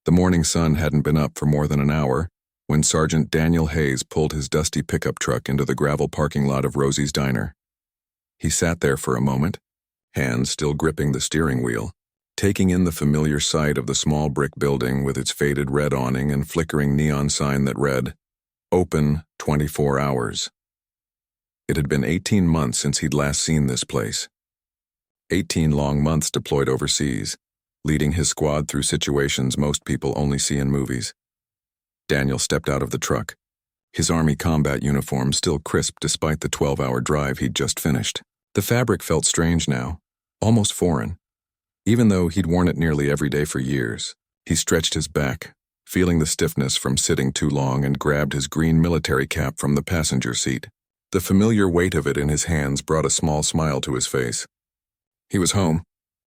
The morning sun hadn't been up for more than an hour when Sergeant Daniel Hayes pulled his dusty pickup truck into the gravel parking lot of Rosie's Diner. He sat there for a moment, hands still gripping the steering wheel, taking in the familiar sight of the small brick building with its faded red awning and flickering neon sign that read, "Open 24 hours." It had been 18 months since he'd last seen this place. 18 long months deployed overseas, leading his squad through situations most people only see in movies. Daniel stepped out of the truck, his Army combat uniform still crisp despite the 12-hour drive he'd just finished. The fabric felt strange now, almost foreign. Even though he'd worn it nearly every day for years, he stretched his back, feeling the stiffness from sitting too long, and grabbed his green military cap from the passenger seat. The familiar weight of it in his hands brought a small smile to his face. He was home.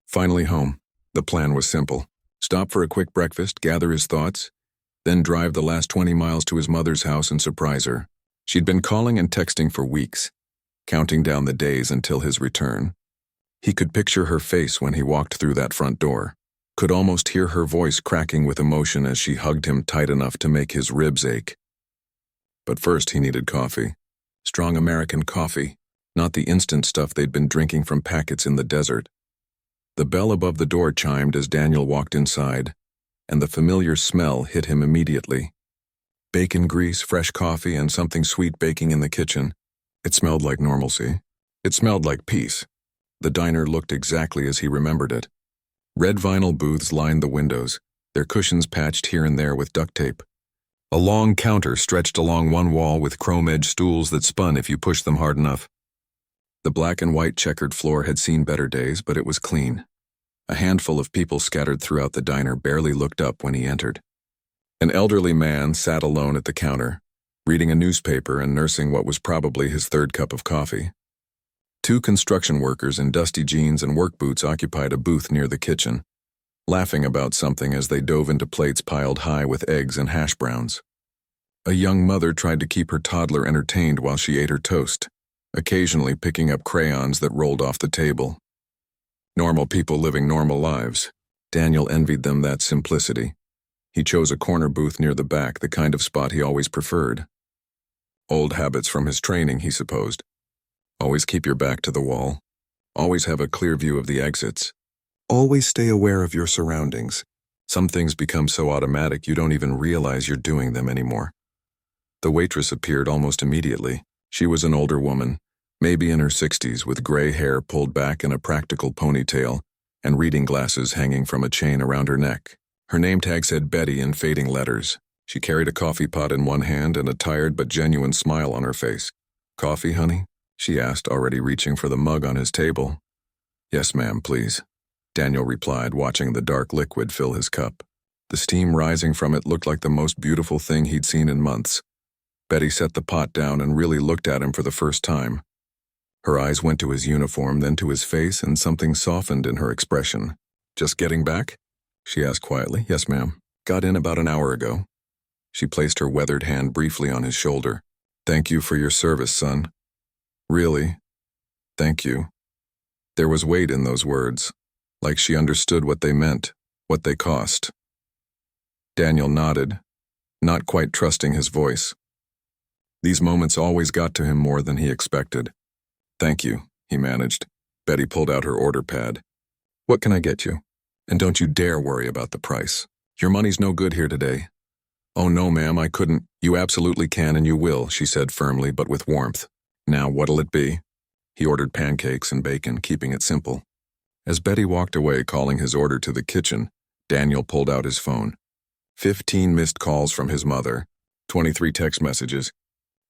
Finally home. The plan was simple. Stop for a quick breakfast, gather his thoughts, then drive the last 20 miles to his mother's house and surprise her. She'd been calling and texting for weeks, counting down the days until his return. He could picture her face when he walked through that front door, could almost hear her voice cracking with emotion as she hugged him tight enough to make his ribs ache. But first he needed coffee. Strong American coffee, not the instant stuff they'd been drinking from packets in the desert. The bell above the door chimed as Daniel walked inside, and the familiar smell hit him immediately. Bacon grease, fresh coffee, and something sweet baking in the kitchen. It smelled like normalcy. It smelled like peace. The diner looked exactly as he remembered it. Red vinyl booths lined the windows, their cushions patched here and there with duct tape. A long counter stretched along one wall with chrome-edged stools that spun if you pushed them hard enough. The black and white checkered floor had seen better days, but it was clean. A handful of people scattered throughout the diner barely looked up when he entered. An elderly man sat alone at the counter, reading a newspaper and nursing what was probably his third cup of coffee. Two construction workers in dusty jeans and work boots occupied a booth near the kitchen, laughing about something as they dove into plates piled high with eggs and hash browns. A young mother tried to keep her toddler entertained while she ate her toast, occasionally picking up crayons that rolled off the table. Normal people living normal lives. Daniel envied them that simplicity. He chose a corner booth near the back, the kind of spot he always preferred. Old habits from his training, he supposed. Always keep your back to the wall. Always have a clear view of the exits. Always stay aware of your surroundings. Some things become so automatic you don't even realize you're doing them anymore. The waitress appeared almost immediately. She was an older woman, maybe in her 60s, with gray hair pulled back in a practical ponytail and reading glasses hanging from a chain around her neck. Her name tag said Betty in fading letters. She carried a coffee pot in one hand and a tired but genuine smile on her face. "Coffee, honey?" she asked, already reaching for the mug on his table. "Yes, ma'am, please," Daniel replied, watching the dark liquid fill his cup. The steam rising from it looked like the most beautiful thing he'd seen in months. Betty set the pot down and really looked at him for the first time. Her eyes went to his uniform, then to his face, and something softened in her expression. "Just getting back?" she asked quietly. "Yes, ma'am. Got in about an hour ago." She placed her weathered hand briefly on his shoulder. "Thank you for your service, son. Really, thank you." There was weight in those words, like she understood what they meant, what they cost. Daniel nodded, not quite trusting his voice. These moments always got to him more than he expected. "Thank you," he managed. Betty pulled out her order pad. "What can I get you? And don't you dare worry about the price. Your money's no good here today." "Oh no, ma'am, I couldn't." "You absolutely can and you will," she said firmly but with warmth. "Now, what'll it be?" He ordered pancakes and bacon, keeping it simple. As Betty walked away calling his order to the kitchen, Daniel pulled out his phone. 15 missed calls from his mother, 23 text messages.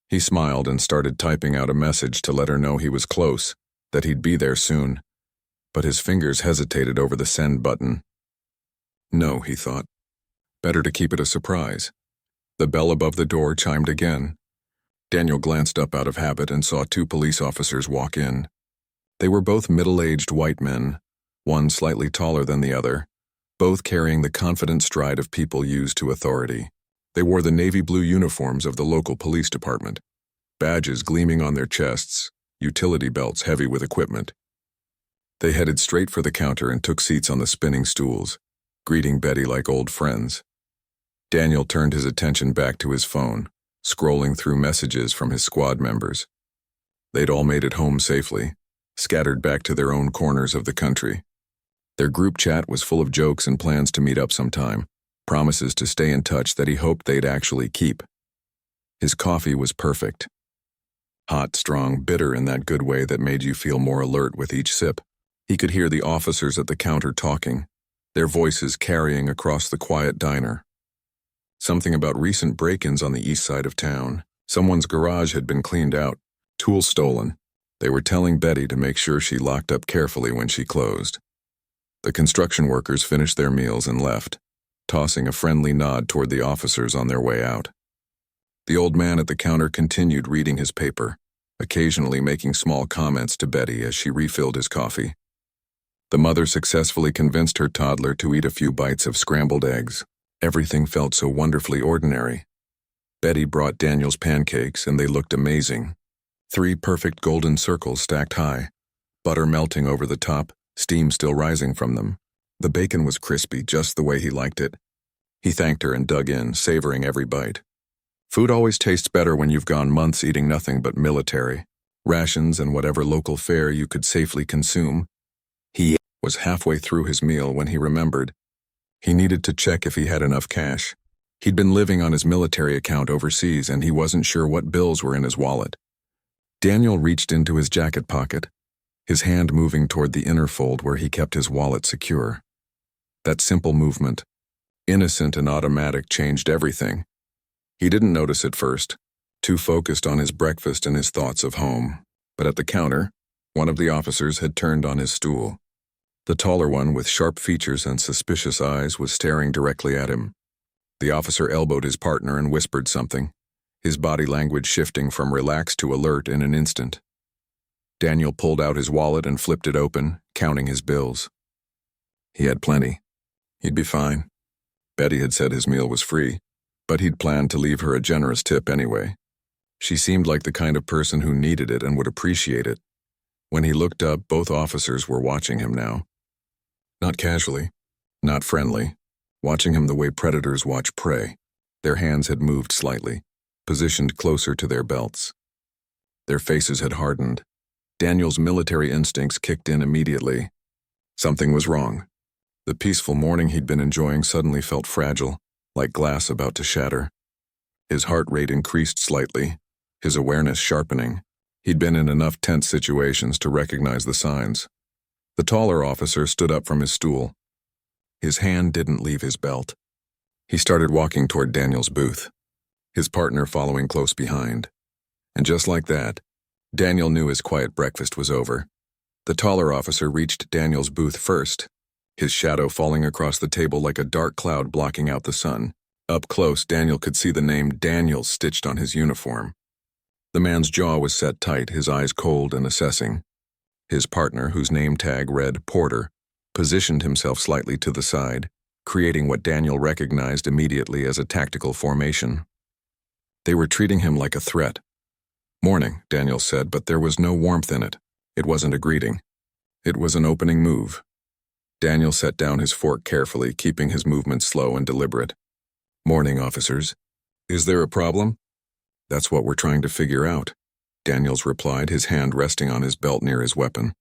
He smiled and started typing out a message to let her know he was close, that he'd be there soon. But his fingers hesitated over the send button. No, he thought. Better to keep it a surprise. The bell above the door chimed again. Daniel glanced up out of habit and saw 2 police officers walk in. They were both middle-aged white men, one slightly taller than the other, both carrying the confident stride of people used to authority. They wore the navy blue uniforms of the local police department, badges gleaming on their chests, utility belts heavy with equipment. They headed straight for the counter and took seats on the spinning stools, greeting Betty like old friends. Daniel turned his attention back to his phone, scrolling through messages from his squad members. They'd all made it home safely, scattered back to their own corners of the country. Their group chat was full of jokes and plans to meet up sometime, promises to stay in touch that he hoped they'd actually keep. His coffee was perfect. Hot, strong, bitter in that good way that made you feel more alert with each sip. He could hear the officers at the counter talking, their voices carrying across the quiet diner. Something about recent break-ins on the east side of town. Someone's garage had been cleaned out, tools stolen. They were telling Betty to make sure she locked up carefully when she closed. The construction workers finished their meals and left, tossing a friendly nod toward the officers on their way out. The old man at the counter continued reading his paper, occasionally making small comments to Betty as she refilled his coffee. The mother successfully convinced her toddler to eat a few bites of scrambled eggs. Everything felt so wonderfully ordinary. Betty brought Daniel's pancakes, and they looked amazing. 3 perfect golden circles stacked high, butter melting over the top, steam still rising from them. The bacon was crispy, just the way he liked it. He thanked her and dug in, savoring every bite. Food always tastes better when you've gone months eating nothing but military, rations and whatever local fare you could safely consume. He was halfway through his meal when he remembered. He needed to check if he had enough cash. He'd been living on his military account overseas, and he wasn't sure what bills were in his wallet. Daniel reached into his jacket pocket, his hand moving toward the inner fold where he kept his wallet secure. That simple movement, innocent and automatic, changed everything. He didn't notice at first, too focused on his breakfast and his thoughts of home. But at the counter, one of the officers had turned on his stool. The taller one, with sharp features and suspicious eyes, was staring directly at him. The officer elbowed his partner and whispered something, his body language shifting from relaxed to alert in an instant. Daniel pulled out his wallet and flipped it open, counting his bills. He had plenty. He'd be fine. Betty had said his meal was free, but he'd planned to leave her a generous tip anyway. She seemed like the kind of person who needed it and would appreciate it. When he looked up, both officers were watching him now. Not casually, not friendly, watching him the way predators watch prey. Their hands had moved slightly, positioned closer to their belts. Their faces had hardened. Daniel's military instincts kicked in immediately. Something was wrong. The peaceful morning he'd been enjoying suddenly felt fragile, like glass about to shatter. His heart rate increased slightly, his awareness sharpening. He'd been in enough tense situations to recognize the signs. The taller officer stood up from his stool. His hand didn't leave his belt. He started walking toward Daniel's booth, his partner following close behind. And just like that, Daniel knew his quiet breakfast was over. The taller officer reached Daniel's booth first, his shadow falling across the table like a dark cloud blocking out the sun. Up close, Daniel could see the name Daniel stitched on his uniform. The man's jaw was set tight, his eyes cold and assessing. His partner, whose name tag read Porter, positioned himself slightly to the side, creating what Daniel recognized immediately as a tactical formation. They were treating him like a threat. "Morning," Daniel said, but there was no warmth in it. It wasn't a greeting. It was an opening move. Daniel set down his fork carefully, keeping his movements slow and deliberate. "Morning, officers. Is there a problem?" "That's what we're trying to figure out," Daniels replied, his hand resting on his belt near his weapon.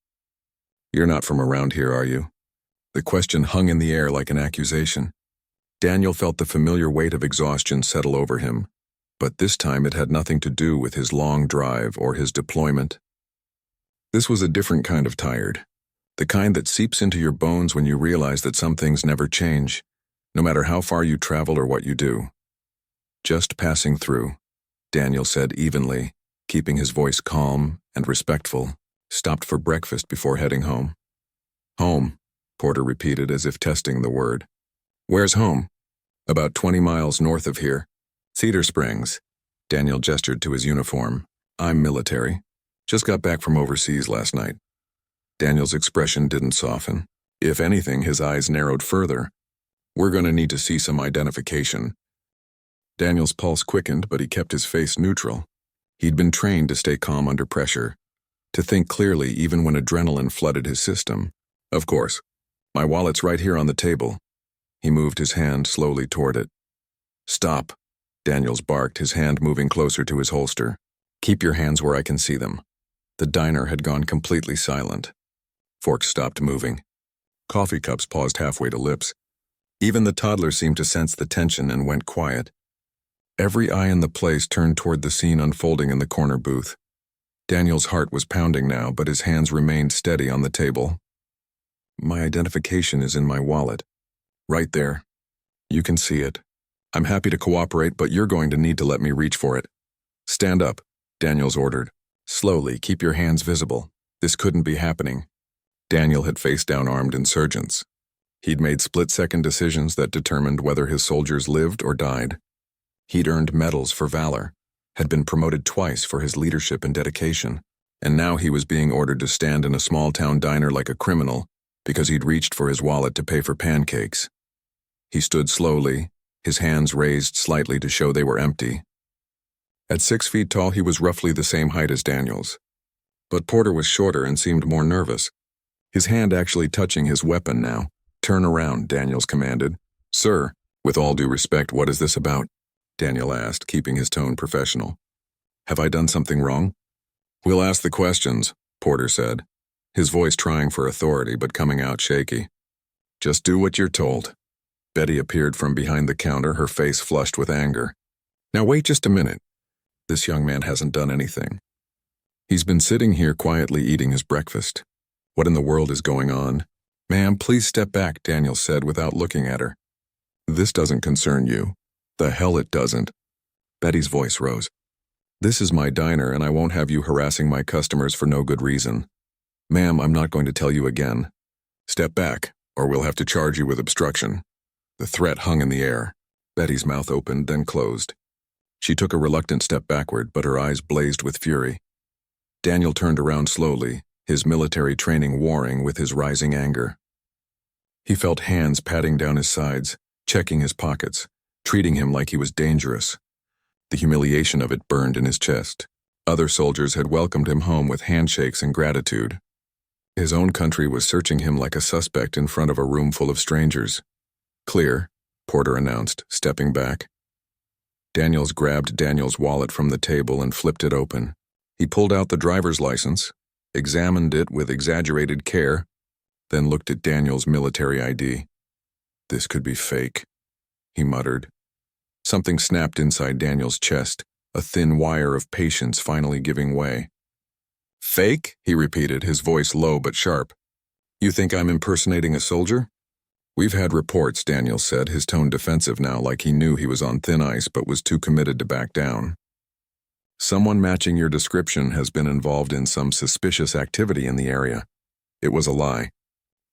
"You're not from around here, are you?" The question hung in the air like an accusation. Daniel felt the familiar weight of exhaustion settle over him, but this time it had nothing to do with his long drive or his deployment. This was a different kind of tired, the kind that seeps into your bones when you realize that some things never change, no matter how far you travel or what you do. "Just passing through," Daniel said evenly, keeping his voice calm and respectful. "Stopped for breakfast before heading home." "Home," Porter repeated as if testing the word. "Where's home?" "About 20 miles north of here. Cedar Springs." Daniel gestured to his uniform. "I'm military. Just got back from overseas last night." Daniel's expression didn't soften. If anything, his eyes narrowed further. "We're going to need to see some identification." Daniel's pulse quickened, but he kept his face neutral. He'd been trained to stay calm under pressure, to think clearly even when adrenaline flooded his system. "Of course. My wallet's right here on the table." He moved his hand slowly toward it. Stop, Daniels barked, his hand moving closer to his holster. Keep your hands where I can see them. The diner had gone completely silent. Forks stopped moving. Coffee cups paused halfway to lips. Even the toddler seemed to sense the tension and went quiet. Every eye in the place turned toward the scene unfolding in the corner booth. Daniel's heart was pounding now, but his hands remained steady on the table. My identification is in my wallet. Right there. You can see it. I'm happy to cooperate, but you're going to need to let me reach for it. Stand up, Daniels ordered. Slowly, keep your hands visible. This couldn't be happening. Daniel had faced down armed insurgents. He'd made split-second decisions that determined whether his soldiers lived or died. He'd earned medals for valor, had been promoted twice for his leadership and dedication, and now he was being ordered to stand in a small-town diner like a criminal because he'd reached for his wallet to pay for pancakes. He stood slowly, his hands raised slightly to show they were empty. At 6 feet tall, he was roughly the same height as Daniels. But Porter was shorter and seemed more nervous, his hand actually touching his weapon now. Turn around, Daniels commanded. Sir, with all due respect, what is this about? Daniel asked, keeping his tone professional. Have I done something wrong? We'll ask the questions, Porter said, his voice trying for authority but coming out shaky. Just do what you're told. Betty appeared from behind the counter, her face flushed with anger. Now wait just a minute. This young man hasn't done anything. He's been sitting here quietly eating his breakfast. What in the world is going on? Ma'am, please step back, Daniel said without looking at her. This doesn't concern you. The hell it doesn't. Betty's voice rose. This is my diner and I won't have you harassing my customers for no good reason. Ma'am, I'm not going to tell you again. Step back, or we'll have to charge you with obstruction. The threat hung in the air. Betty's mouth opened, then closed. She took a reluctant step backward, but her eyes blazed with fury. Daniel turned around slowly, his military training warring with his rising anger. He felt hands patting down his sides, checking his pockets, treating him like he was dangerous. The humiliation of it burned in his chest. Other soldiers had welcomed him home with handshakes and gratitude. His own country was searching him like a suspect in front of a room full of strangers. Clear, Porter announced, stepping back. Daniels grabbed Daniel's wallet from the table and flipped it open. He pulled out the driver's license, examined it with exaggerated care, then looked at Daniel's military ID. This could be fake, he muttered. Something snapped inside Daniel's chest, a thin wire of patience finally giving way. Fake? He repeated, his voice low but sharp. You think I'm impersonating a soldier? We've had reports, Daniel said, his tone defensive now, like he knew he was on thin ice but was too committed to back down. Someone matching your description has been involved in some suspicious activity in the area. It was a lie.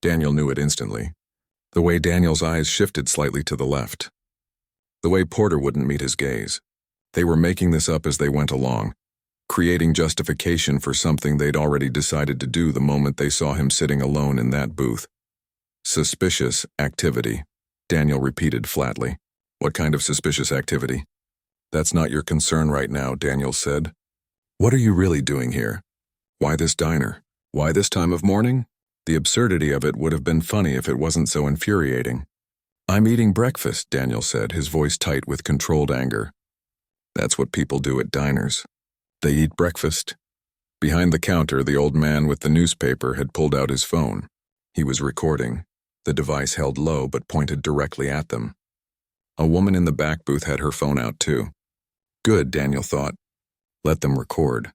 Daniel knew it instantly. The way Daniel's eyes shifted slightly to the left. The way Porter wouldn't meet his gaze. They were making this up as they went along, creating justification for something they'd already decided to do the moment they saw him sitting alone in that booth. Suspicious activity, Daniel repeated flatly. What kind of suspicious activity? That's not your concern right now, Daniel said. What are you really doing here? Why this diner? Why this time of morning? The absurdity of it would have been funny if it wasn't so infuriating. I'm eating breakfast, Daniel said, his voice tight with controlled anger. That's what people do at diners. They eat breakfast. Behind the counter, the old man with the newspaper had pulled out his phone. He was recording, the device held low but pointed directly at them. A woman in the back booth had her phone out too. Good, Daniel thought. Let them record.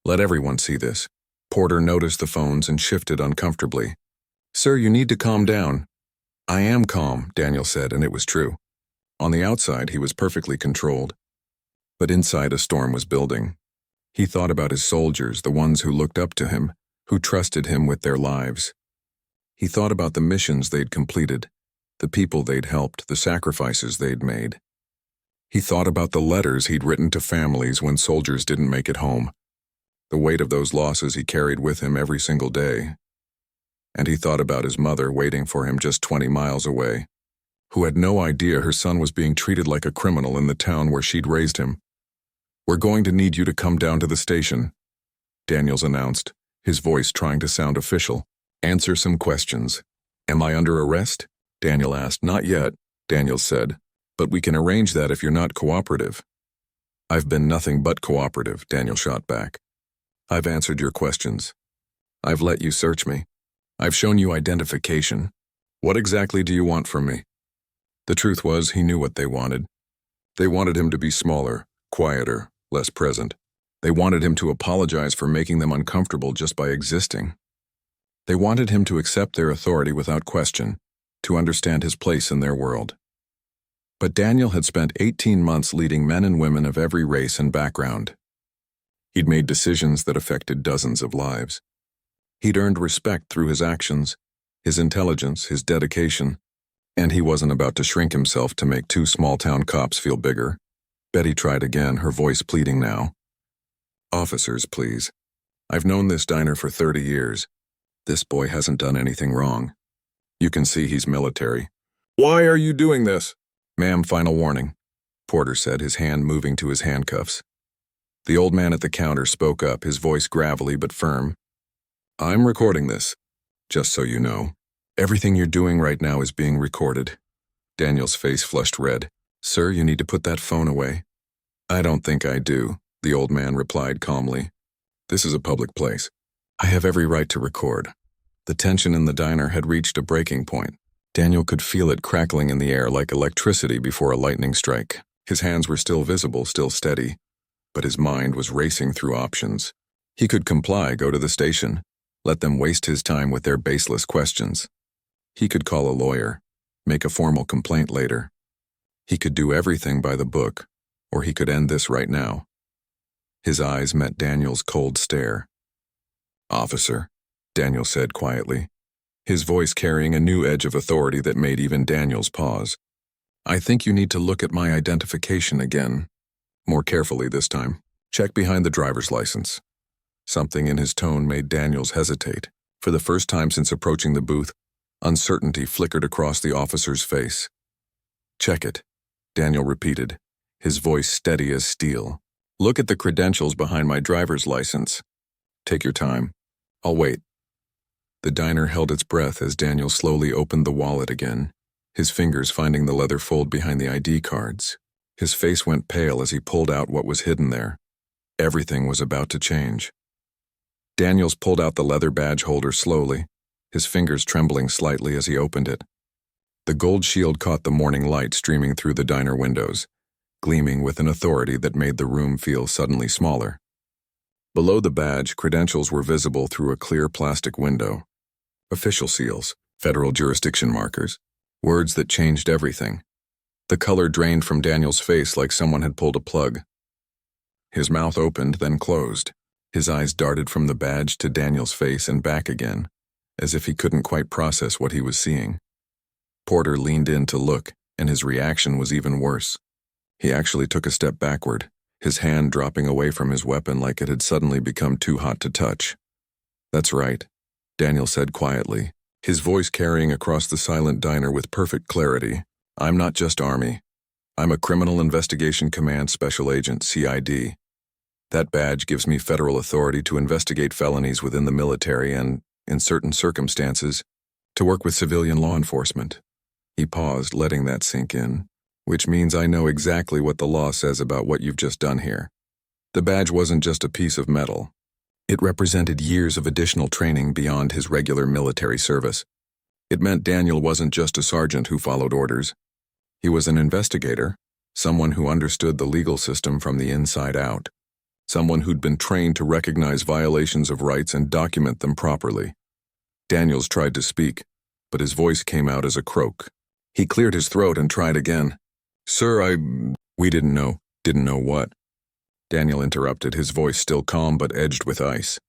Let everyone see this. Porter noticed the phones and shifted uncomfortably. Sir, you need to calm down. I am calm, Daniel said, and it was true. On the outside, he was perfectly controlled. But inside, a storm was building. He thought about his soldiers, the ones who looked up to him, who trusted him with their lives. He thought about the missions they'd completed, the people they'd helped, the sacrifices they'd made. He thought about the letters he'd written to families when soldiers didn't make it home, the weight of those losses he carried with him every single day. And he thought about his mother waiting for him just 20 miles away, who had no idea her son was being treated like a criminal in the town where she'd raised him. We're going to need you to come down to the station, Daniels announced, his voice trying to sound official. Answer some questions. Am I under arrest? Daniel asked. Not yet, Daniels said. But we can arrange that if you're not cooperative. I've been nothing but cooperative, Daniel shot back. I've answered your questions. I've let you search me. I've shown you identification. What exactly do you want from me? The truth was, he knew what they wanted. They wanted him to be smaller, quieter, less present. They wanted him to apologize for making them uncomfortable just by existing. They wanted him to accept their authority without question, to understand his place in their world. But Daniel had spent 18 months leading men and women of every race and background. He'd made decisions that affected dozens of lives. He'd earned respect through his actions, his intelligence, his dedication, and he wasn't about to shrink himself to make two small-town cops feel bigger. Betty tried again, her voice pleading now. Officers, please. I've known this diner for 30 years. This boy hasn't done anything wrong. You can see he's military. Why are you doing this? Ma'am, final warning, Porter said, his hand moving to his handcuffs. The old man at the counter spoke up, his voice gravelly but firm. I'm recording this, just so you know. Everything you're doing right now is being recorded. Daniel's face flushed red. Sir, you need to put that phone away. I don't think I do, the old man replied calmly. This is a public place. I have every right to record. The tension in the diner had reached a breaking point. Daniel could feel it crackling in the air like electricity before a lightning strike. His hands were still visible, still steady, but his mind was racing through options. He could comply, go to the station, let them waste his time with their baseless questions. He could call a lawyer, make a formal complaint later. He could do everything by the book, or he could end this right now. His eyes met Daniel's cold stare. Officer, Daniel said quietly, his voice carrying a new edge of authority that made even Daniel's pause. I think you need to look at my identification again. More carefully this time. Check behind the driver's license. Something in his tone made Daniels hesitate. For the first time since approaching the booth, uncertainty flickered across the officer's face. Check it, Daniel repeated, his voice steady as steel. Look at the credentials behind my driver's license. Take your time. I'll wait. The diner held its breath as Daniel slowly opened the wallet again, his fingers finding the leather fold behind the ID cards. His face went pale as he pulled out what was hidden there. Everything was about to change. Daniels pulled out the leather badge holder slowly, his fingers trembling slightly as he opened it. The gold shield caught the morning light streaming through the diner windows, gleaming with an authority that made the room feel suddenly smaller. Below the badge, credentials were visible through a clear plastic window. Official seals, federal jurisdiction markers, words that changed everything. The color drained from Daniel's face like someone had pulled a plug. His mouth opened, then closed. His eyes darted from the badge to Daniel's face and back again, as if he couldn't quite process what he was seeing. Porter leaned in to look, and his reaction was even worse. He actually took a step backward, his hand dropping away from his weapon like it had suddenly become too hot to touch. That's right, Daniel said quietly, his voice carrying across the silent diner with perfect clarity. I'm not just Army. I'm a Criminal Investigation Command Special Agent, CID. That badge gives me federal authority to investigate felonies within the military and, in certain circumstances, to work with civilian law enforcement. He paused, letting that sink in, which means I know exactly what the law says about what you've just done here. The badge wasn't just a piece of metal. It represented years of additional training beyond his regular military service. It meant Daniel wasn't just a sergeant who followed orders. He was an investigator, someone who understood the legal system from the inside out, someone who'd been trained to recognize violations of rights and document them properly. Daniels tried to speak, but his voice came out as a croak. He cleared his throat and tried again. Sir, we didn't know. Didn't know what? Daniel interrupted, his voice still calm but edged with ice.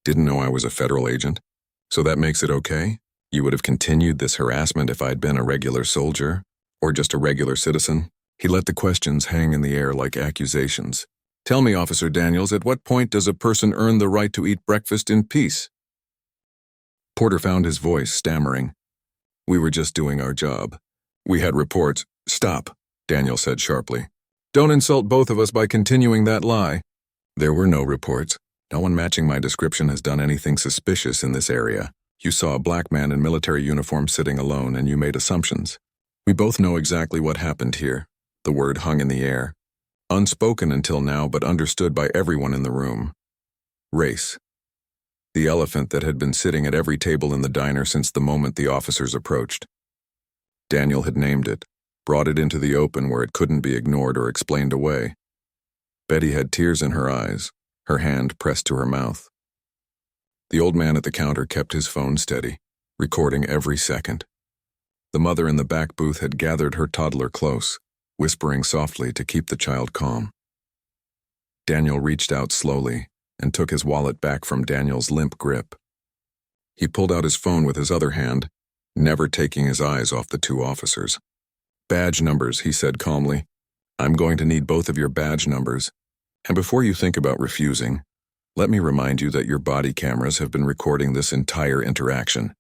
Didn't know I was a federal agent? So that makes it okay? You would have continued this harassment if I'd been a regular soldier? Or just a regular citizen? He let the questions hang in the air like accusations. Tell me, Officer Daniels, at what point does a person earn the right to eat breakfast in peace? Porter found his voice, stammering. We were just doing our job. We had reports. Stop, Daniel said sharply. Don't insult both of us by continuing that lie. There were no reports. No one matching my description has done anything suspicious in this area. You saw a black man in military uniform sitting alone and you made assumptions. We both know exactly what happened here. The word hung in the air. Unspoken until now, but understood by everyone in the room. Race. The elephant that had been sitting at every table in the diner since the moment the officers approached. Daniel had named it, brought it into the open where it couldn't be ignored or explained away. Betty had tears in her eyes, her hand pressed to her mouth. The old man at the counter kept his phone steady, recording every second. The mother in the back booth had gathered her toddler close, whispering softly to keep the child calm. Daniel reached out slowly and took his wallet back from Daniel's limp grip. He pulled out his phone with his other hand, never taking his eyes off the two officers. "Badge numbers," he said calmly. "I'm going to need both of your badge numbers. And before you think about refusing, let me remind you that your body cameras have been recording this entire interaction."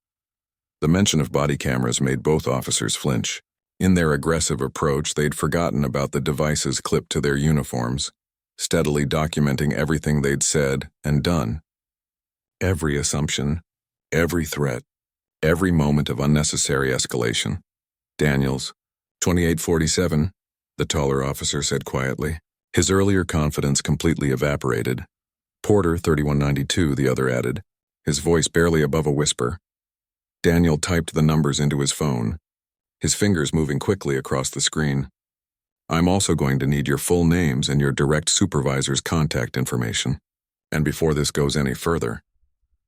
The mention of body cameras made both officers flinch. In their aggressive approach, they'd forgotten about the devices clipped to their uniforms, steadily documenting everything they'd said and done. Every assumption, every threat, every moment of unnecessary escalation. "Daniels, 2847, the taller officer said quietly. His earlier confidence completely evaporated. "Porter, 3192, the other added, his voice barely above a whisper. Daniel typed the numbers into his phone, his fingers moving quickly across the screen. "I'm also going to need your full names and your direct supervisor's contact information. And before this goes any further,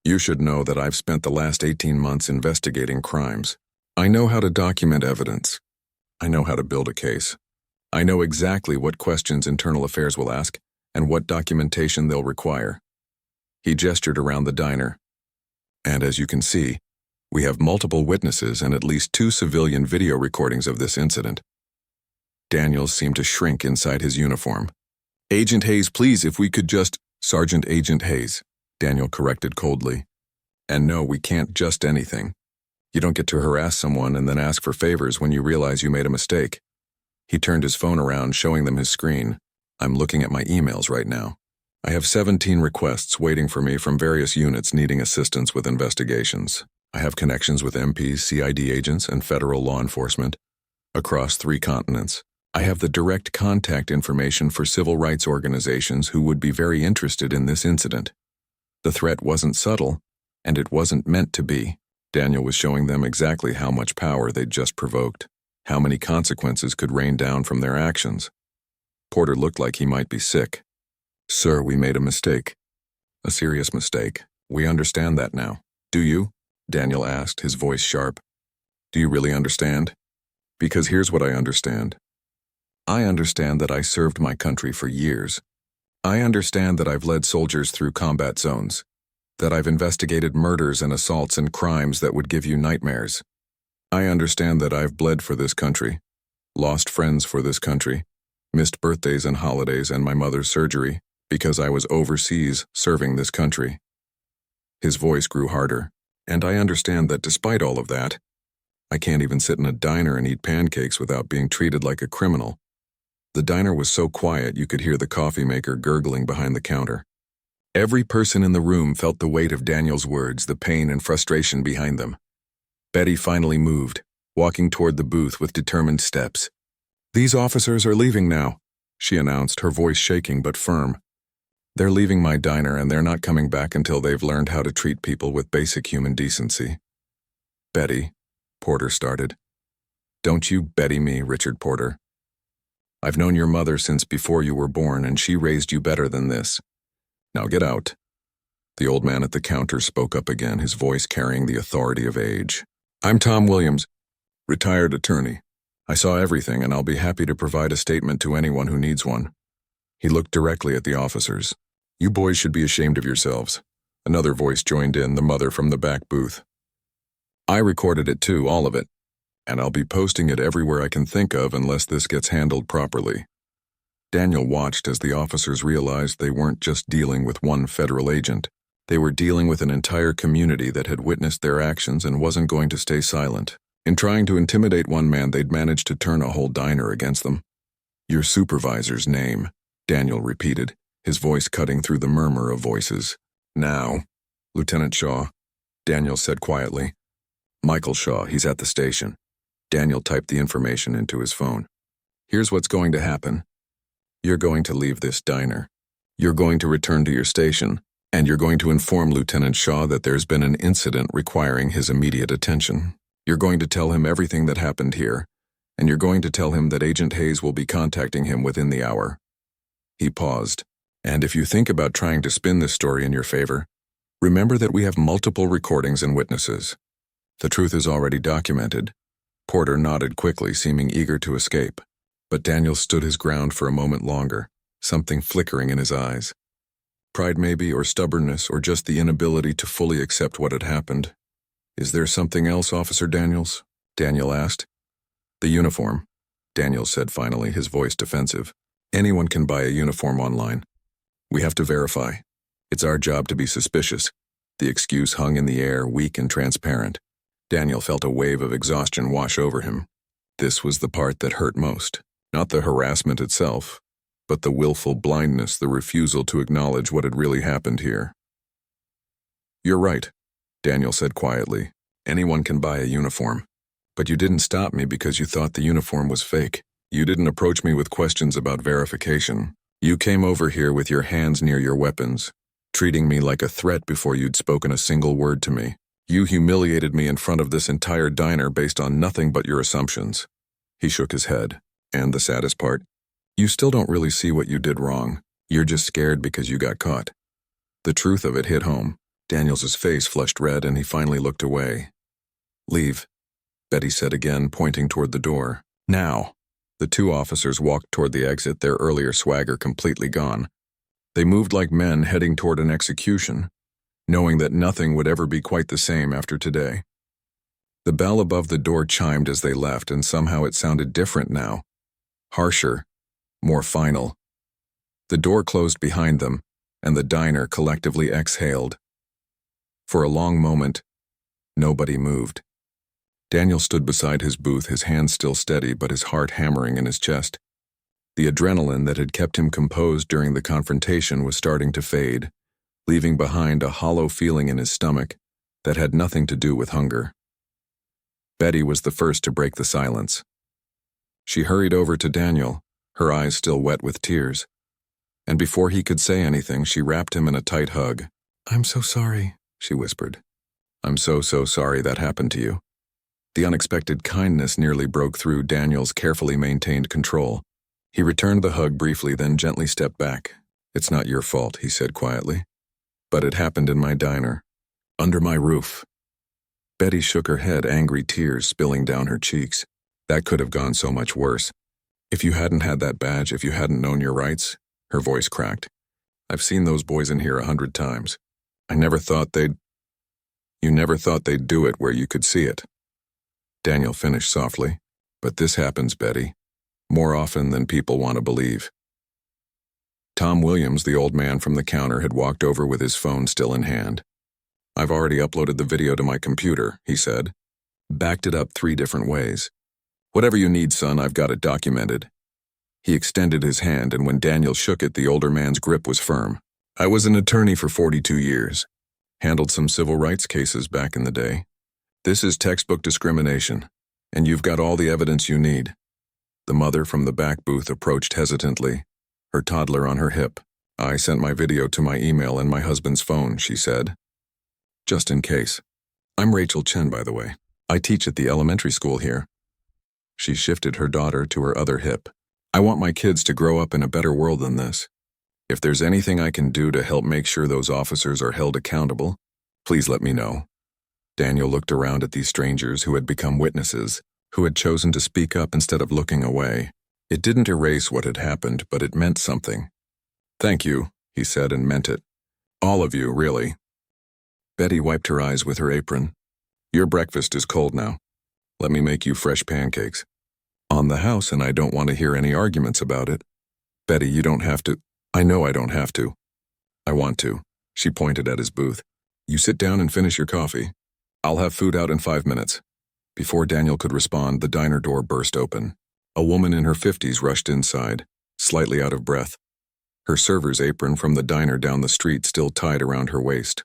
you should know that I've spent the last 18 months investigating crimes. I know how to document evidence. I know how to build a case. I know exactly what questions Internal Affairs will ask and what documentation they'll require." He gestured around the diner. "And as you can see, we have multiple witnesses and at least 2 civilian video recordings of this incident." Daniels seemed to shrink inside his uniform. "Agent Hayes, please, if we could just—" "Sergeant Agent Hayes," Daniel corrected coldly. "And no, we can't just anything. You don't get to harass someone and then ask for favors when you realize you made a mistake." He turned his phone around, showing them his screen. "I'm looking at my emails right now. I have 17 requests waiting for me from various units needing assistance with investigations. I have connections with MPs, CID agents, and federal law enforcement across 3 continents. I have the direct contact information for civil rights organizations who would be very interested in this incident. The threat wasn't subtle, and it wasn't meant to be." Daniel was showing them exactly how much power they'd just provoked, how many consequences could rain down from their actions. Porter looked like he might be sick. "Sir, we made a mistake. A serious mistake. We understand that now. Do you?" Daniel asked, his voice sharp. "Do you really understand? Because here's what I understand. I understand that I served my country for years. I understand that I've led soldiers through combat zones, that I've investigated murders and assaults and crimes that would give you nightmares. I understand that I've bled for this country, lost friends for this country, missed birthdays and holidays and my mother's surgery because I was overseas serving this country." His voice grew harder. "And I understand that despite all of that, I can't even sit in a diner and eat pancakes without being treated like a criminal." The diner was so quiet you could hear the coffee maker gurgling behind the counter. Every person in the room felt the weight of Daniel's words, the pain and frustration behind them. Betty finally moved, walking toward the booth with determined steps. "These officers are leaving now," she announced, her voice shaking but firm. "They're leaving my diner and they're not coming back until they've learned how to treat people with basic human decency." "Betty," Porter started. "Don't you Betty me, Richard Porter. I've known your mother since before you were born and she raised you better than this. Now get out." The old man at the counter spoke up again, his voice carrying the authority of age. "I'm Tom Williams, retired attorney. I saw everything and I'll be happy to provide a statement to anyone who needs one." He looked directly at the officers. "You boys should be ashamed of yourselves." Another voice joined in, the mother from the back booth. "I recorded it too, all of it. And I'll be posting it everywhere I can think of unless this gets handled properly." Daniel watched as the officers realized they weren't just dealing with one federal agent. They were dealing with an entire community that had witnessed their actions and wasn't going to stay silent. In trying to intimidate one man, they'd managed to turn a whole diner against them. "Your supervisor's name," Daniel repeated, his voice cutting through the murmur of voices. "Now, Lieutenant Shaw," Daniel said quietly. "Michael Shaw, he's at the station." Daniel typed the information into his phone. Here's what's going to happen. You're going to leave this diner. You're going to return to your station, and you're going to inform Lieutenant Shaw that there's been an incident requiring his immediate attention. You're going to tell him everything that happened here, and you're going to tell him that Agent Hayes will be contacting him within the hour. He paused. And if you think about trying to spin this story in your favor, remember that we have multiple recordings and witnesses. The truth is already documented. Porter nodded quickly, seeming eager to escape. But Daniel stood his ground for a moment longer, something flickering in his eyes. Pride maybe, or stubbornness, or just the inability to fully accept what had happened. Is there something else, Officer Daniels? Daniel asked. The uniform, Daniel said finally, his voice defensive. Anyone can buy a uniform online. We have to verify. It's our job to be suspicious. The excuse hung in the air, weak and transparent. Daniel felt a wave of exhaustion wash over him. This was the part that hurt most. Not the harassment itself, but the willful blindness, the refusal to acknowledge what had really happened here. You're right, Daniel said quietly. Anyone can buy a uniform. But you didn't stop me because you thought the uniform was fake. You didn't approach me with questions about verification. You came over here with your hands near your weapons, treating me like a threat before you'd spoken a single word to me. You humiliated me in front of this entire diner based on nothing but your assumptions. He shook his head. And the saddest part, you still don't really see what you did wrong. You're just scared because you got caught. The truth of it hit home. Daniels' face flushed red and he finally looked away. Leave, Betty said again, pointing toward the door. Now. The two officers walked toward the exit, their earlier swagger completely gone. They moved like men heading toward an execution, knowing that nothing would ever be quite the same after today. The bell above the door chimed as they left, and somehow it sounded different now. Harsher, more final. The door closed behind them, and the diner collectively exhaled. For a long moment, nobody moved. Daniel stood beside his booth, his hands still steady but his heart hammering in his chest. The adrenaline that had kept him composed during the confrontation was starting to fade, leaving behind a hollow feeling in his stomach that had nothing to do with hunger. Betty was the first to break the silence. She hurried over to Daniel, her eyes still wet with tears. And before he could say anything, she wrapped him in a tight hug. I'm so sorry, she whispered. I'm so sorry that happened to you. The unexpected kindness nearly broke through Daniel's carefully maintained control. He returned the hug briefly, then gently stepped back. It's not your fault, he said quietly. But it happened in my diner, under my roof. Betty shook her head, angry tears spilling down her cheeks. That could have gone so much worse. If you hadn't had that badge, if you hadn't known your rights, her voice cracked. I've seen those boys in here 100 times. You never thought they'd do it where you could see it. Daniel finished softly. But this happens, Betty. More often than people want to believe. Tom Williams, the old man from the counter, had walked over with his phone still in hand. I've already uploaded the video to my computer, he said. Backed it up 3 different ways. Whatever you need, son, I've got it documented. He extended his hand, and when Daniel shook it, the older man's grip was firm. I was an attorney for 42 years. Handled some civil rights cases back in the day. This is textbook discrimination, and you've got all the evidence you need. The mother from the back booth approached hesitantly, her toddler on her hip. I sent my video to my email and my husband's phone, she said. Just in case. I'm Rachel Chen, by the way. I teach at the elementary school here. She shifted her daughter to her other hip. I want my kids to grow up in a better world than this. If there's anything I can do to help make sure those officers are held accountable, please let me know. Daniel looked around at these strangers who had become witnesses, who had chosen to speak up instead of looking away. It didn't erase what had happened, but it meant something. Thank you, he said, and meant it. All of you, really. Betty wiped her eyes with her apron. Your breakfast is cold now. Let me make you fresh pancakes. On the house, and I don't want to hear any arguments about it. Betty, you don't have to. I know I don't have to. I want to. She pointed at his booth. You sit down and finish your coffee. I'll have food out in 5 minutes. Before Daniel could respond, the diner door burst open. A woman in her 50s rushed inside, slightly out of breath. Her server's apron from the diner down the street still tied around her waist.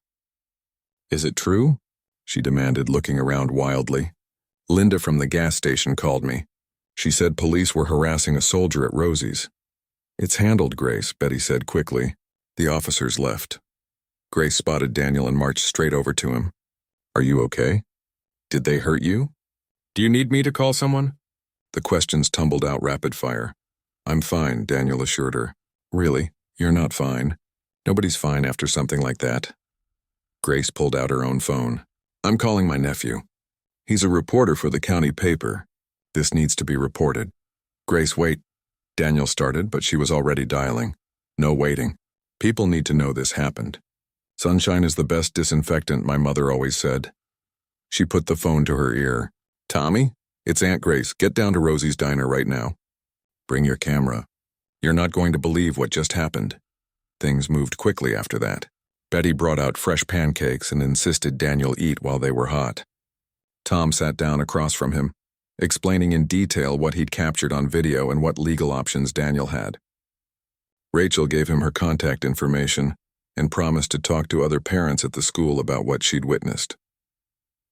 Is it true? She demanded, looking around wildly. Linda from the gas station called me. She said police were harassing a soldier at Rosie's. It's handled, Grace, Betty said quickly. The officers left. Grace spotted Daniel and marched straight over to him. Are you okay? Did they hurt you? Do you need me to call someone? The questions tumbled out rapid fire. I'm fine, Daniel assured her. Really? You're not fine. Nobody's fine after something like that. Grace pulled out her own phone. I'm calling my nephew. He's a reporter for the county paper. This needs to be reported. Grace, wait. Daniel started, but she was already dialing. No waiting. People need to know this happened. Sunshine is the best disinfectant, my mother always said. She put the phone to her ear. Tommy? It's Aunt Grace. Get down to Rosie's diner right now. Bring your camera. You're not going to believe what just happened. Things moved quickly after that. Betty brought out fresh pancakes and insisted Daniel eat while they were hot. Tom sat down across from him, explaining in detail what he'd captured on video and what legal options Daniel had. Rachel gave him her contact information and promised to talk to other parents at the school about what she'd witnessed.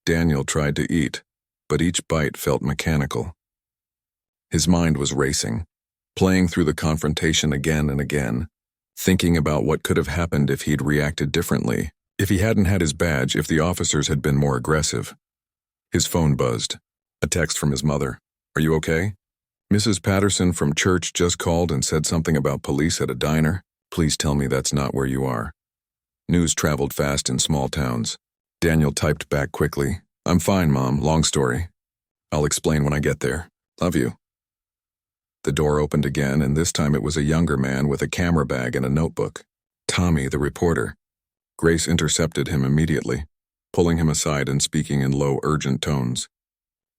Daniel tried to eat, but each bite felt mechanical. His mind was racing, playing through the confrontation again and again, thinking about what could have happened if he'd reacted differently, if he hadn't had his badge, if the officers had been more aggressive. His phone buzzed. A text from his mother. Are you okay? Mrs. Patterson from church just called and said something about police at a diner. Please tell me that's not where you are. News traveled fast in small towns. Daniel typed back quickly. I'm fine, Mom. Long story. I'll explain when I get there. Love you. The door opened again, and this time it was a younger man with a camera bag and a notebook. Tommy, the reporter. Grace intercepted him immediately, pulling him aside and speaking in low, urgent tones.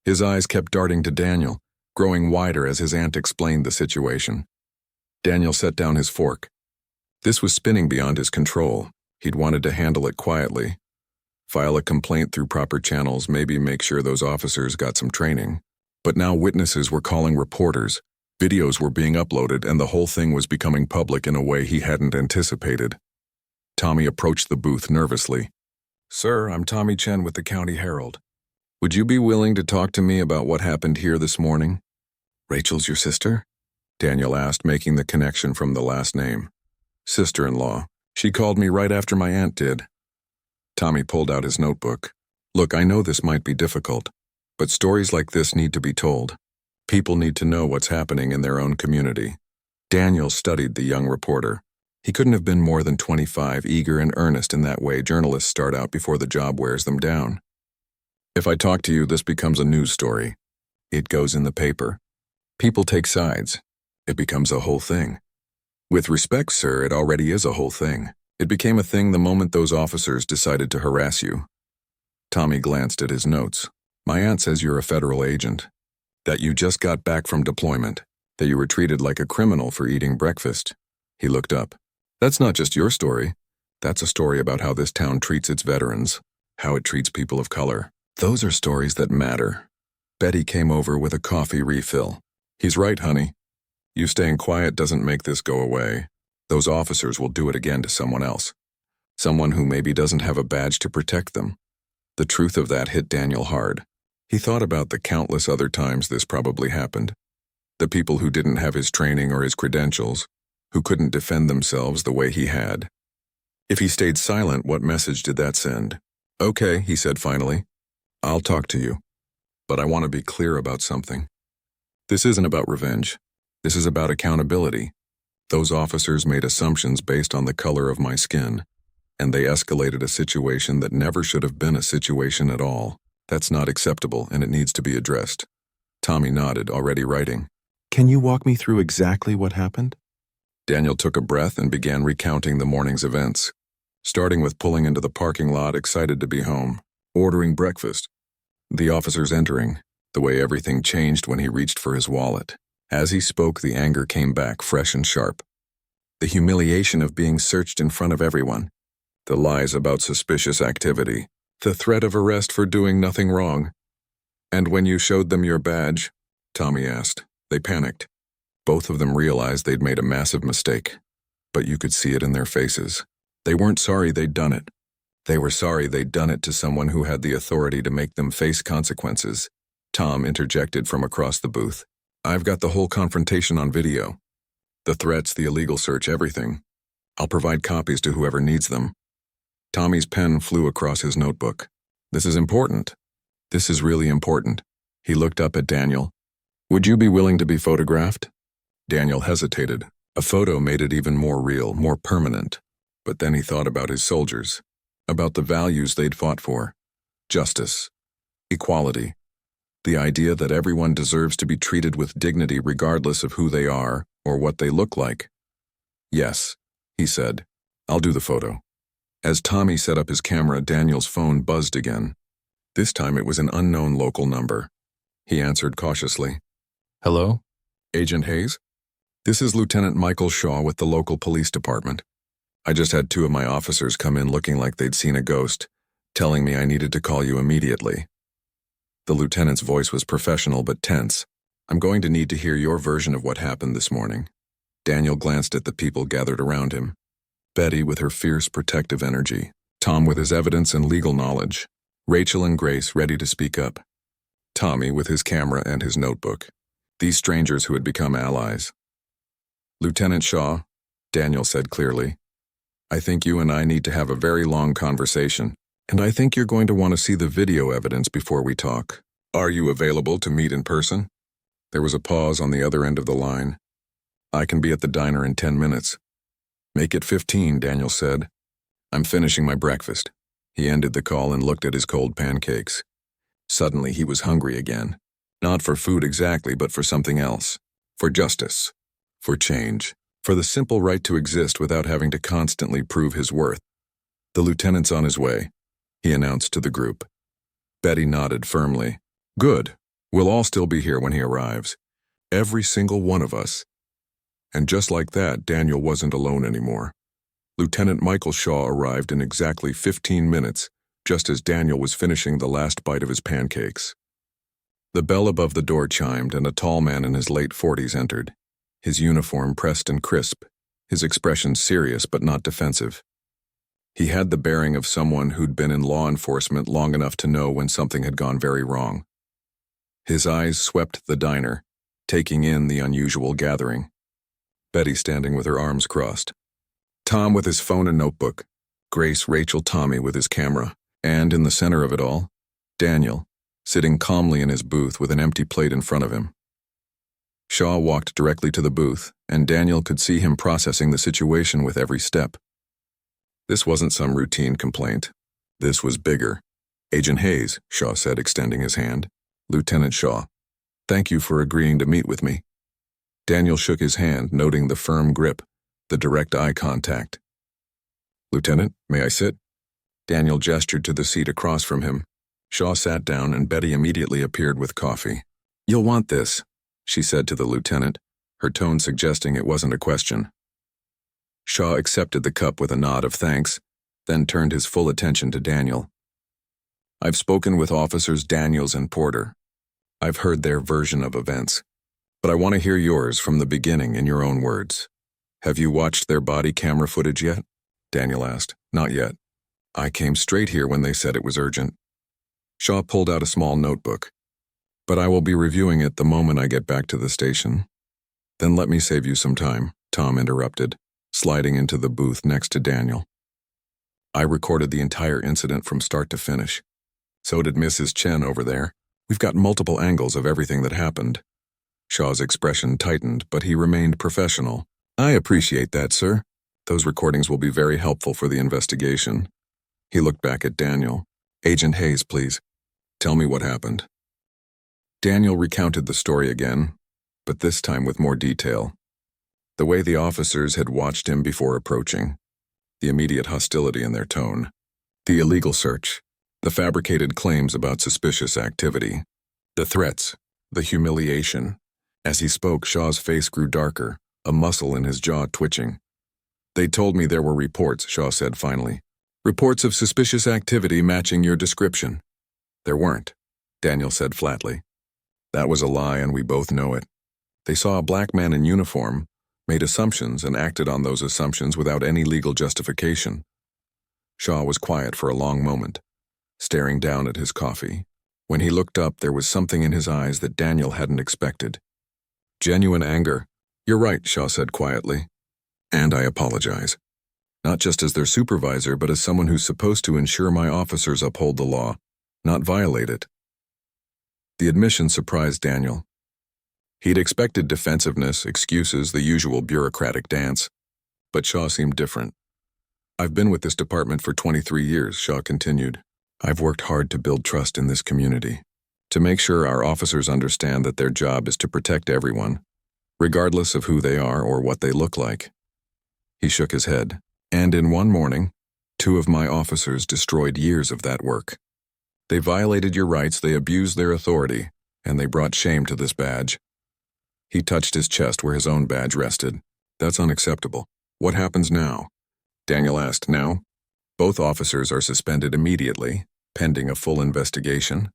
His eyes kept darting to Daniel, growing wider as his aunt explained the situation. Daniel set down his fork. This was spinning beyond his control. He'd wanted to handle it quietly. File a complaint through proper channels, maybe make sure those officers got some training. But now witnesses were calling reporters. Videos were being uploaded, and the whole thing was becoming public in a way he hadn't anticipated. Tommy approached the booth nervously. Sir, I'm Tommy Chen with the County Herald. Would you be willing to talk to me about what happened here this morning? Rachel's your sister? Daniel asked, making the connection from the last name. Sister-in-law. She called me right after my aunt did. Tommy pulled out his notebook. Look, I know this might be difficult, but stories like this need to be told. People need to know what's happening in their own community. Daniel studied the young reporter. He couldn't have been more than 25, eager and earnest in that way journalists start out before the job wears them down. If I talk to you, this becomes a news story. It goes in the paper. People take sides. It becomes a whole thing. With respect, sir, it already is a whole thing. It became a thing the moment those officers decided to harass you. Tommy glanced at his notes. My aunt says you're a federal agent. That you just got back from deployment. That you were treated like a criminal for eating breakfast. He looked up. That's not just your story. That's a story about how this town treats its veterans, how it treats people of color. Those are stories that matter. Betty came over with a coffee refill. He's right, honey. You staying quiet doesn't make this go away. Those officers will do it again to someone else. Someone who maybe doesn't have a badge to protect them. The truth of that hit Daniel hard. He thought about the countless other times this probably happened. The people who didn't have his training or his credentials, who couldn't defend themselves the way he had. If he stayed silent, what message did that send? Okay, he said finally. I'll talk to you. But I want to be clear about something. This isn't about revenge. This is about accountability. Those officers made assumptions based on the color of my skin, and they escalated a situation that never should have been a situation at all. That's not acceptable, and it needs to be addressed. Tommy nodded, already writing. Can you walk me through exactly what happened? Daniel took a breath and began recounting the morning's events, starting with pulling into the parking lot, excited to be home, ordering breakfast, the officers entering, the way everything changed when he reached for his wallet. As he spoke, the anger came back fresh and sharp. The humiliation of being searched in front of everyone, the lies about suspicious activity, the threat of arrest for doing nothing wrong. And when you showed them your badge, Tommy asked, they panicked. Both of them realized they'd made a massive mistake, but you could see it in their faces. They weren't sorry they'd done it. They were sorry they'd done it to someone who had the authority to make them face consequences. Tom interjected from across the booth. I've got the whole confrontation on video. The threats, the illegal search, everything. I'll provide copies to whoever needs them. Tommy's pen flew across his notebook. This is important. This is really important. He looked up at Daniel. Would you be willing to be photographed? Daniel hesitated. A photo made it even more real, more permanent. But then he thought about his soldiers, about the values they'd fought for. Justice, equality, the idea that everyone deserves to be treated with dignity regardless of who they are or what they look like. Yes, he said. I'll do the photo. As Tommy set up his camera, Daniel's phone buzzed again. This time it was an unknown local number. He answered cautiously. Hello? Agent Hayes? This is Lieutenant Michael Shaw with the local police department. I just had 2 of my officers come in looking like they'd seen a ghost, telling me I needed to call you immediately. The lieutenant's voice was professional but tense. I'm going to need to hear your version of what happened this morning. Daniel glanced at the people gathered around him. Betty with her fierce protective energy, Tom with his evidence and legal knowledge, Rachel and Grace ready to speak up, Tommy with his camera and his notebook, these strangers who had become allies. Lieutenant Shaw, Daniel said clearly, I think you and I need to have a very long conversation, and I think you're going to want to see the video evidence before we talk. Are you available to meet in person? There was a pause on the other end of the line. I can be at the diner in 10 minutes. Make it 15, Daniel said. I'm finishing my breakfast. He ended the call and looked at his cold pancakes. Suddenly he was hungry again. Not for food exactly, but for something else. For justice. For change. For the simple right to exist without having to constantly prove his worth. The lieutenant's on his way, he announced to the group. Betty nodded firmly. Good. We'll all still be here when he arrives. Every single one of us. And just like that, Daniel wasn't alone anymore. Lieutenant Michael Shaw arrived in exactly 15 minutes, just as Daniel was finishing the last bite of his pancakes. The bell above the door chimed, and a tall man in his late 40s entered. His uniform pressed and crisp, his expression serious but not defensive. He had the bearing of someone who'd been in law enforcement long enough to know when something had gone very wrong. His eyes swept the diner, taking in the unusual gathering. Betty standing with her arms crossed. Tom with his phone and notebook. Grace, Rachel, Tommy with his camera. And in the center of it all, Daniel, sitting calmly in his booth with an empty plate in front of him. Shaw walked directly to the booth, and Daniel could see him processing the situation with every step. This wasn't some routine complaint. This was bigger. Agent Hayes, Shaw said, extending his hand. Lieutenant Shaw, thank you for agreeing to meet with me. Daniel shook his hand, noting the firm grip, the direct eye contact. Lieutenant, may I sit? Daniel gestured to the seat across from him. Shaw sat down, and Betty immediately appeared with coffee. You'll want this, she said to the lieutenant, her tone suggesting it wasn't a question. Shaw accepted the cup with a nod of thanks, then turned his full attention to Daniel. I've spoken with Officers Daniels and Porter. I've heard their version of events. But I want to hear yours from the beginning in your own words. Have you watched their body camera footage yet? Daniel asked. Not yet. I came straight here when they said it was urgent. Shaw pulled out a small notebook. But I will be reviewing it the moment I get back to the station. Then let me save you some time, Tom interrupted, sliding into the booth next to Daniel. I recorded the entire incident from start to finish. So did Mrs. Chen over there. We've got multiple angles of everything that happened. Shaw's expression tightened, but he remained professional. I appreciate that, sir. Those recordings will be very helpful for the investigation. He looked back at Daniel. Agent Hayes, please. Tell me what happened. Daniel recounted the story again, but this time with more detail. The way the officers had watched him before approaching. The immediate hostility in their tone. The illegal search. The fabricated claims about suspicious activity. The threats. The humiliation. As he spoke, Shaw's face grew darker, a muscle in his jaw twitching. They told me there were reports, Shaw said finally. Reports of suspicious activity matching your description. There weren't, Daniel said flatly. That was a lie, and we both know it. They saw a black man in uniform, made assumptions, and acted on those assumptions without any legal justification. Shaw was quiet for a long moment, staring down at his coffee. When he looked up, there was something in his eyes that Daniel hadn't expected. Genuine anger. "You're right," Shaw said quietly. "And I apologize. Not just as their supervisor, but as someone who's supposed to ensure my officers uphold the law, not violate it." The admission surprised Daniel. He'd expected defensiveness, excuses, the usual bureaucratic dance. But Shaw seemed different. "I've been with this department for 23 years, Shaw continued. "I've worked hard to build trust in this community, to make sure our officers understand that their job is to protect everyone, regardless of who they are or what they look like." He shook his head. "And in one morning, 2 of my officers destroyed years of that work. They violated your rights, they abused their authority, and they brought shame to this badge." He touched his chest where his own badge rested. "That's unacceptable. What happens now?" Daniel asked. "Now? Both officers are suspended immediately, pending a full investigation.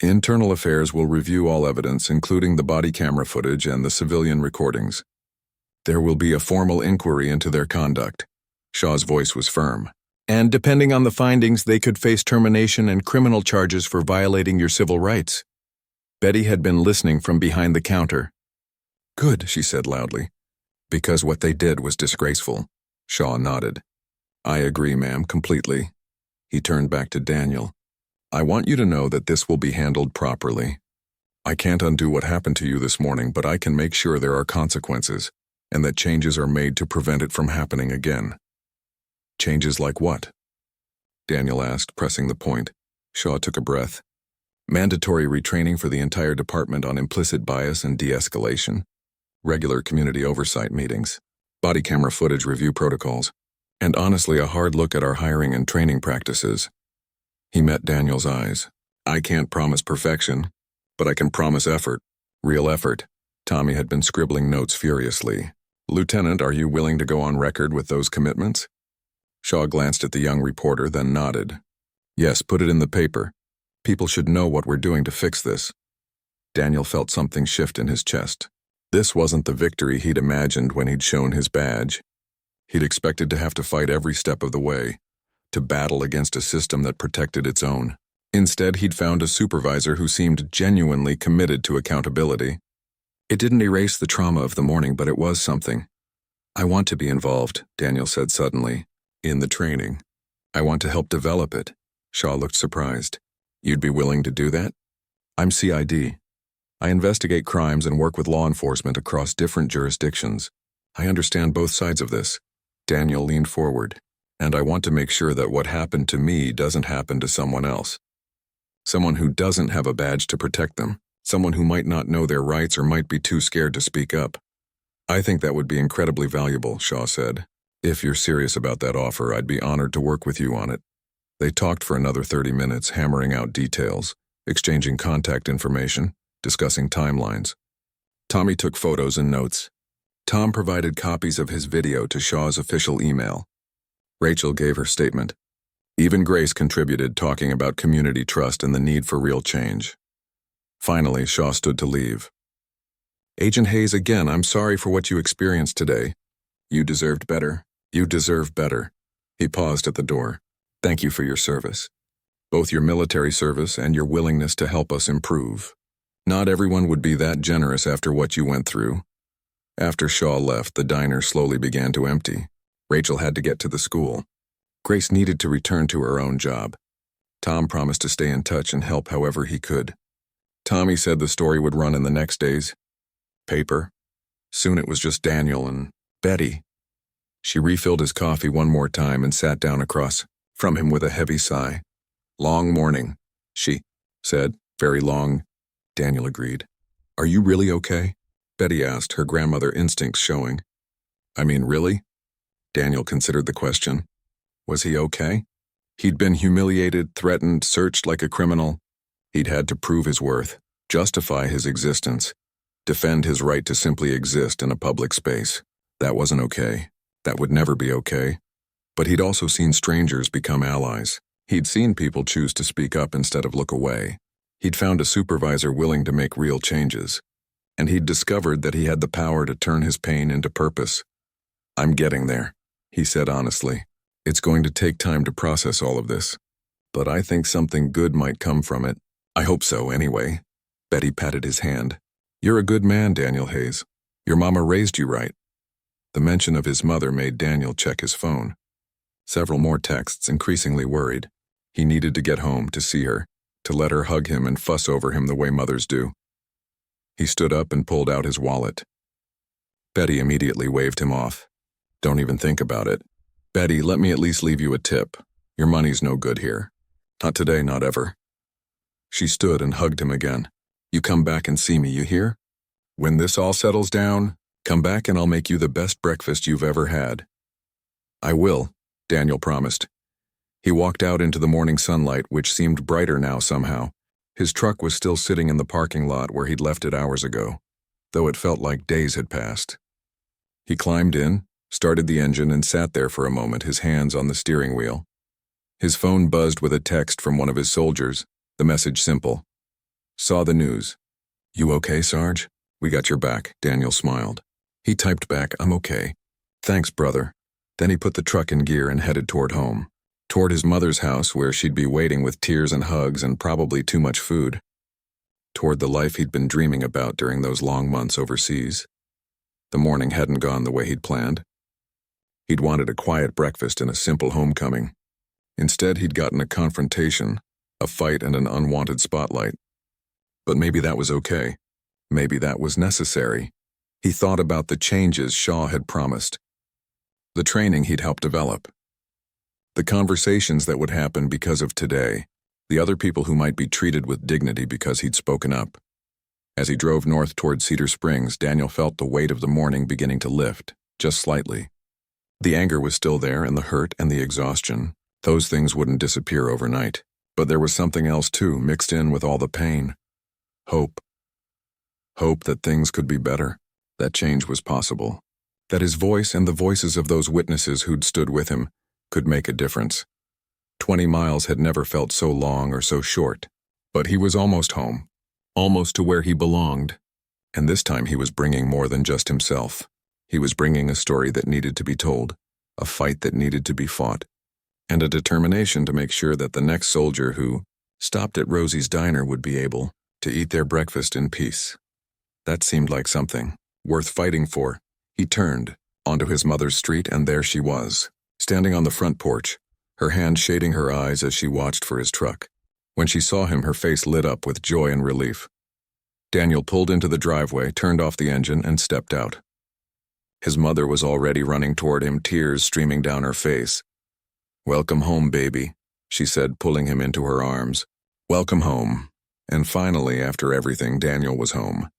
Internal Affairs will review all evidence, including the body camera footage and the civilian recordings. There will be a formal inquiry into their conduct." Shaw's voice was firm. "And depending on the findings, they could face termination and criminal charges for violating your civil rights." Betty had been listening from behind the counter. "Good," she said loudly. "Because what they did was disgraceful." Shaw nodded. "I agree, ma'am, completely." He turned back to Daniel. "I want you to know that this will be handled properly. I can't undo what happened to you this morning, but I can make sure there are consequences, and that changes are made to prevent it from happening again." "Changes like what?" Daniel asked, pressing the point. Shaw took a breath. "Mandatory retraining for the entire department on implicit bias and de-escalation, regular community oversight meetings, body camera footage review protocols, and honestly a hard look at our hiring and training practices." He met Daniel's eyes. "I can't promise perfection, but I can promise effort. Real effort." Tommy had been scribbling notes furiously. "Lieutenant, are you willing to go on record with those commitments?" Shaw glanced at the young reporter, then nodded. "Yes, put it in the paper. People should know what we're doing to fix this." Daniel felt something shift in his chest. This wasn't the victory he'd imagined when he'd shown his badge. He'd expected to have to fight every step of the way, to battle against a system that protected its own. Instead, he'd found a supervisor who seemed genuinely committed to accountability. It didn't erase the trauma of the morning, but it was something. "I want to be involved," Daniel said suddenly, "in the training. I want to help develop it." Shaw looked surprised. "You'd be willing to do that?" "I'm CID. I investigate crimes and work with law enforcement across different jurisdictions. I understand both sides of this." Daniel leaned forward. "And I want to make sure that what happened to me doesn't happen to someone else. Someone who doesn't have a badge to protect them. Someone who might not know their rights or might be too scared to speak up." "I think that would be incredibly valuable," Shaw said. "If you're serious about that offer, I'd be honored to work with you on it." They talked for another 30 minutes, hammering out details, exchanging contact information, discussing timelines. Tommy took photos and notes. Tom provided copies of his video to Shaw's official email. Rachel gave her statement. Even Grace contributed, talking about community trust and the need for real change. Finally, Shaw stood to leave. "Agent Hayes, again, I'm sorry for what you experienced today. You deserved better. You deserve better." He paused at the door. "Thank you for your service. Both your military service and your willingness to help us improve. Not everyone would be that generous after what you went through." After Shaw left, the diner slowly began to empty. Rachel had to get to the school. Grace needed to return to her own job. Tom promised to stay in touch and help however he could. Tommy said the story would run in the next day's paper. Soon it was just Daniel and Betty. She refilled his coffee one more time and sat down across from him with a heavy sigh. "Long morning," she said. "Very long." Daniel agreed. "Are you really okay?" Betty asked, her grandmother instincts showing. "I mean, really?" Daniel considered the question. Was he okay? He'd been humiliated, threatened, searched like a criminal. He'd had to prove his worth, justify his existence, defend his right to simply exist in a public space. That wasn't okay. That would never be okay. But he'd also seen strangers become allies. He'd seen people choose to speak up instead of look away. He'd found a supervisor willing to make real changes. And he'd discovered that he had the power to turn his pain into purpose. "I'm getting there," he said honestly. "It's going to take time to process all of this. But I think something good might come from it." I hope so, anyway. Betty patted his hand. You're a good man, Daniel Hayes. Your mama raised you right. The mention of his mother made Daniel check his phone. Several more texts, increasingly worried. He needed to get home, to see her, to let her hug him and fuss over him the way mothers do. He stood up and pulled out his wallet. Betty immediately waved him off. Don't even think about it. Betty, let me at least leave you a tip. Your money's no good here. Not today, not ever. She stood and hugged him again. You come back and see me, you hear? When this all settles down, come back and I'll make you the best breakfast you've ever had. I will, Daniel promised. He walked out into the morning sunlight, which seemed brighter now somehow. His truck was still sitting in the parking lot where he'd left it hours ago, though it felt like days had passed. He climbed in, started the engine, and sat there for a moment, his hands on the steering wheel. His phone buzzed with a text from one of his soldiers, the message simple. Saw the news. You okay, Sarge? We got your back, Daniel smiled. He typed back, I'm okay. Thanks, brother. Then he put the truck in gear and headed toward home. Toward his mother's house where she'd be waiting with tears and hugs and probably too much food. Toward the life he'd been dreaming about during those long months overseas. The morning hadn't gone the way he'd planned. He'd wanted a quiet breakfast and a simple homecoming. Instead, he'd gotten a confrontation, a fight, and an unwanted spotlight. But maybe that was okay. Maybe that was necessary. He thought about the changes Shaw had promised. The training he'd helped develop. The conversations that would happen because of today. The other people who might be treated with dignity because he'd spoken up. As he drove north toward Cedar Springs, Daniel felt the weight of the morning beginning to lift, just slightly. The anger was still there, and the hurt and the exhaustion. Those things wouldn't disappear overnight. But there was something else too, mixed in with all the pain. Hope. Hope that things could be better, that change was possible, that his voice and the voices of those witnesses who'd stood with him could make a difference. 20 miles had never felt so long or so short, but he was almost home, almost to where he belonged. And this time he was bringing more than just himself. He was bringing a story that needed to be told, a fight that needed to be fought, and a determination to make sure that the next soldier who stopped at Rosie's diner would be able to eat their breakfast in peace. That seemed like something worth fighting for. He turned onto his mother's street, and there she was, standing on the front porch, her hand shading her eyes as she watched for his truck. When she saw him, her face lit up with joy and relief. Daniel pulled into the driveway, turned off the engine, and stepped out. His mother was already running toward him, tears streaming down her face. Welcome home, baby, she said, pulling him into her arms. Welcome home. And finally, after everything, Daniel was home.